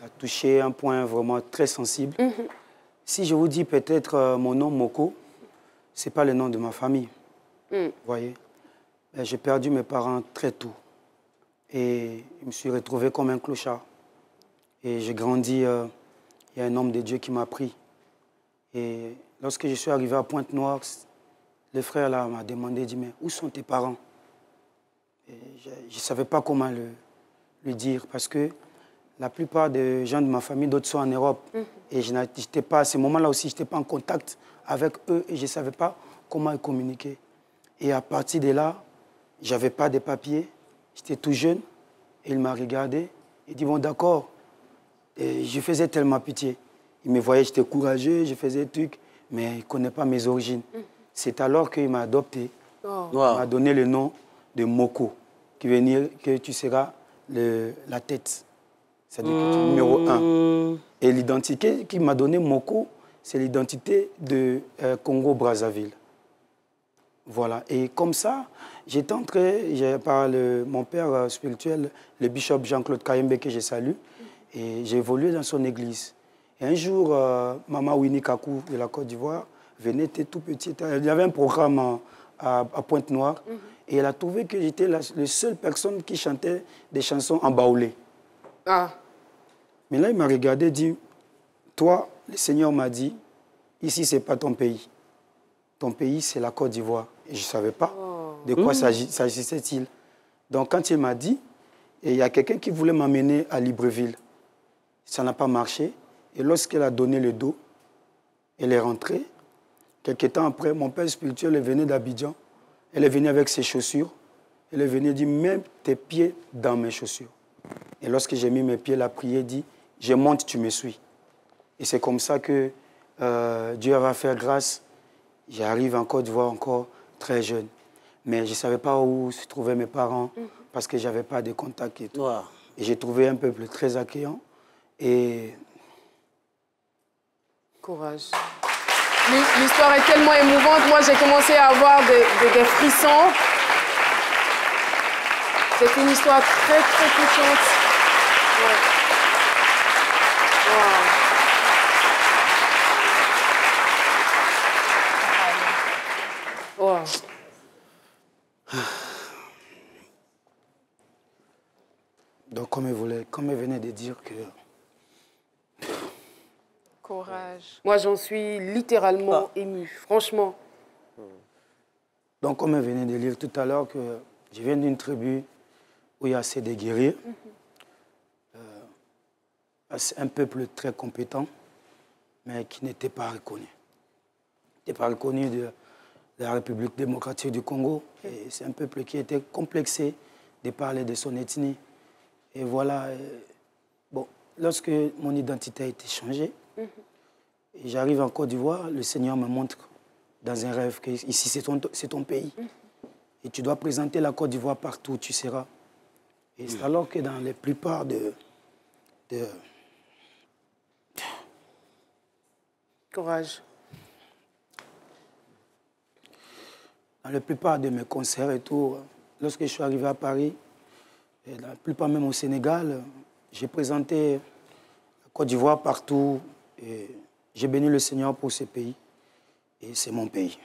a touché un point vraiment très sensible. Si je vous dis peut-être mon nom Moko, ce n'est pas le nom de ma famille. Vous voyez? J'ai perdu mes parents très tôt. Et je me suis retrouvé comme un clochard. Et j'ai grandi, il y a un homme de Dieu qui m'a pris. Et lorsque je suis arrivé à Pointe-Noire, le frère là m'a demandé, il dit, mais où sont tes parents? Et je ne savais pas comment le dire parce que la plupart des gens de ma famille, d'autres sont en Europe. Et j'étais pas, à ce moment-là aussi, je n'étais pas en contact avec eux et je ne savais pas comment ils communiquaient. Et à partir de là, je n'avais pas de papiers, j'étais tout jeune. Et il m'a regardé, il dit, bon d'accord. Et je faisais tellement pitié. Il me voyait, j'étais courageux, je faisais des trucs, mais il ne connaît pas mes origines. C'est alors qu'il m'a adopté. Il m'a donné le nom de Moko, qui veut dire que tu seras la tête. C'est-à-dire que tu es numéro 1. Et l'identité qu'il m'a donné, Moko, c'est l'identité de Congo-Brazzaville. Voilà. Et comme ça, j'étais entré par mon père spirituel, le bishop Jean-Claude Kayembe, que je salue, et j'ai évolué dans son église. Et un jour, Maman Winnie Kakou de la Côte d'Ivoire venait, était tout petit. Il y avait un programme à Pointe-Noire, et elle a trouvé que j'étais la seule personne qui chantait des chansons en baoulé. Mais là, il m'a regardé et dit, toi, le Seigneur m'a dit, ici, ce n'est pas ton pays. Ton pays, c'est la Côte d'Ivoire. Et je ne savais pas de quoi s'agissait-il. Donc, quand il m'a dit, et il y a quelqu'un qui voulait m'amener à Libreville. Ça n'a pas marché. Et lorsqu'elle a donné le dos, elle est rentrée. Quelques temps après, mon père spirituel est venu d'Abidjan. Elle est venue avec ses chaussures. Elle est venue dire, mets tes pieds dans mes chaussures. Et lorsque j'ai mis mes pieds, elle a prié, dit, je monte, tu me suis. Et c'est comme ça que Dieu va faire grâce. J'arrive en Côte d'Ivoire encore très jeune. Mais je ne savais pas où se trouvaient mes parents parce que je n'avais pas de contact et tout. Et j'ai trouvé un peuple très accueillant. Et... Courage. L'histoire est tellement émouvante. Moi, j'ai commencé à avoir des frissons. C'est une histoire très, très touchante. Wow. Donc, comme elle venait de dire que... Courage. Moi, j'en suis littéralement émue, franchement. Donc, comme elle venait de dire tout à l'heure que je viens d'une tribu où il y a assez de guerriers, c'est un peuple très compétent, mais qui n'était pas reconnu. Il n'était pas reconnu de la République démocratique du Congo. Et c'est un peuple qui était complexé de parler de son ethnie. Et voilà, bon, lorsque mon identité a été changée, et j'arrive en Côte d'Ivoire, le Seigneur me montre dans un rêve que ici c'est ton pays. Et tu dois présenter la Côte d'Ivoire partout où tu seras. Et c'est alors que dans la plupart Courage. Dans la plupart de mes concerts et tout, lorsque je suis arrivé à Paris, et la plupart même au Sénégal, j'ai présenté la Côte d'Ivoire partout. Et j'ai béni le Seigneur pour ce pays. Et c'est mon pays.